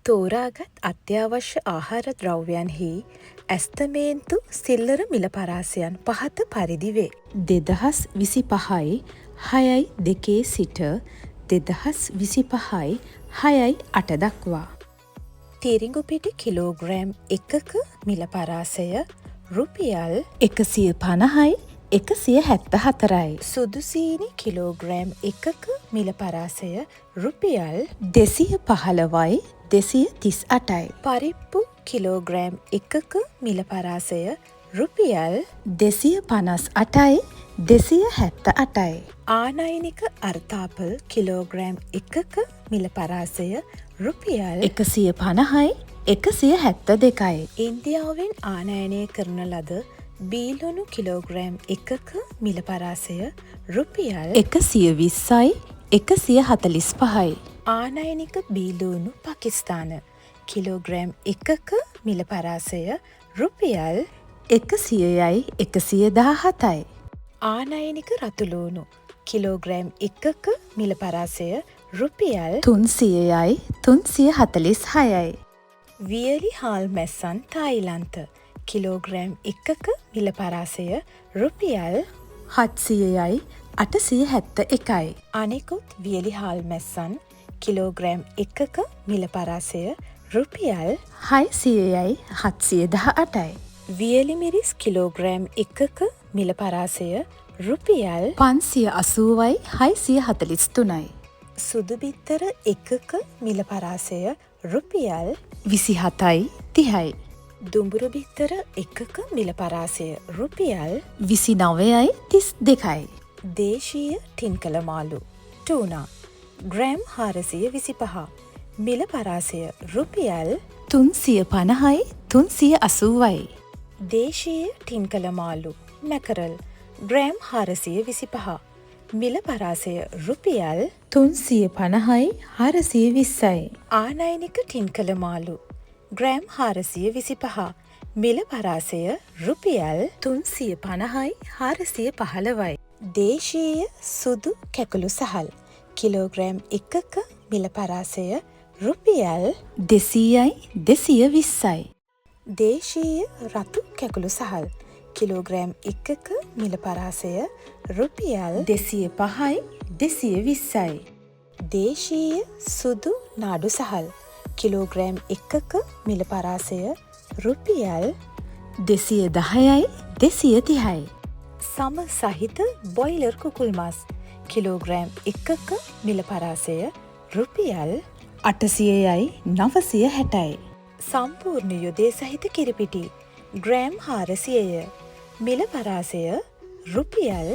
තෝරාගත් අත්‍යවශ්‍ය ආහාර ද්‍රව්‍යයන්හි ඇස්තමේන්තු සිල්ලර මිල පරාසයන් පහත පරිදි වේ. 2025යි 6.2 සිට 2025යි 6.8 දක්වා. තිරිඟු පිටි කිලෝග්‍රෑම් 1ක මිල පරාසය රුපියල් 150යි 174යි. සුදු සීනි කිලෝග්‍රෑම් 1ක මිල පරාසය රුපියල් 215යි 238යි. පරිප්පු කිලෝග්‍රෑම් 1ක මිල පරාසය රුපියල් 258යි 278යි. ආනයනික අර්තාපල් කිලෝග්‍රෑම් 1ක මිල පරාසය රුපියල් 150යි 172යි. ඉන්දියාවෙන් ආනයනය කරන ලද බීලුණු කිලෝග්‍රෑම් 1ක මිල පරාසය රුපියල් 120යි 145යි. ආනයනික බීලුණු පාකිස්තාන කිලෝග්‍රෑම් 1ක මිල පරාසය රුපියල් 100යි 117යි. ආනයනික රතුලූණු කිලෝග්‍රෑම් 1ක මිල පරාසය රුපියල් 300යි 346යි. වියලි හාල් මැස්සන් තායිලන්ත කිලෝග්‍රෑම් 1ක මිල පරාසය රුපියල් 700යි 871යි. අනෙකුත් වියලි හාල් මැස්සන් කිලෝග්‍රෑම් 1ක මිල පරාසය රුපියල් 600යි 718යි. වියලි මිරිස් කිලෝග්‍රෑම් 1ක මිල පරාසය රුපියල් 580යි 643යි. සුදු බිත්තර 1ක මිල පරාසය රුපියල් 27යි 30යි. දුඹුරු බිත්තර 1ක මිල පරාසය රුපියල් 29යි 32යි. දේශීය ටින්කල මාළු ටූනා ග්‍රෑම් 425 මිල පරාසය රුපියල් 350යි 380යි. දේශීය ටින්කල මාළු මැකරල් ග්‍රෑම් 425 මිල පරාසය රුපියල් 350යි 420යි. ආනයනික ටින්කල මාළු ග්‍රෑම් 425 මිල පරාසය රුපියල් 350යි 415යි. දේශීය සුදු කැකුළු සහල් කිලෝග්‍රෑම් 1ක මිල පරාසය රුපියල් 200යි 220යි. දේශීය රතු කැකුළු සහල් කිලෝග්‍රෑම් 1ක මිල පරාසය රුපියල් 205යි 220යි. දේශීය සුදු නාඩු සහල් කිලෝග්‍රෑම් 1ක මිල පරාසය රුපියල් 210යි 230යි. සම සහිත බොයිලර් කුකුල් මස් කිලෝග්‍රෑම් 1ක මිල පරාසය රුපියල් 800යි 960යි. සම්පූර්ණ යොදේ සහිත කිරිපිටි ග්‍රෑම් 400ය මිල පරාසය රුපියල්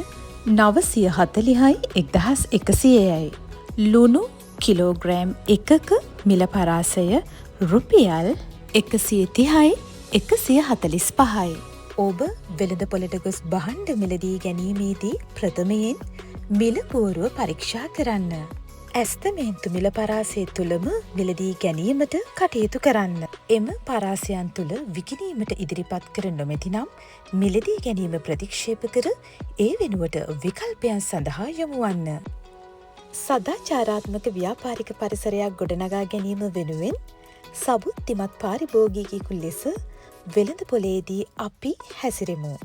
940යි 1100යි. ලුණු කිලෝග්‍රෑම් 1ක මිල පරාසය රුපියල් 130යි 145යි. ඔබ වෙළඳපොළට ගොස් භාණ්ඩ මිලදී ගැනීමේදී ප්‍රථමයෙන් මිල පුවරුව පරීක්ෂා කරන්න. ඇස්තමේන්තු මිල පරාසය තුළම මිලදී ගැනීමට කටයුතු කරන්න. එම පරාසයන් තුළ විකිණීමට ඉදිරිපත් කර නොමැති නම් මිලදී ගැනීම ප්‍රතික්ෂේප කර ඒ වෙනුවට විකල්පයන් සඳහා යොමු වන්න. සදාචාරාත්මක ව්‍යාපාරික පරිසරයක් ගොඩනගා ගැනීම වෙනුවෙන් සබුද්ධිමත් පාරිභෝගිකයෙකු ලෙස වෙළඳපොලේදී අපි හැසිරෙමු.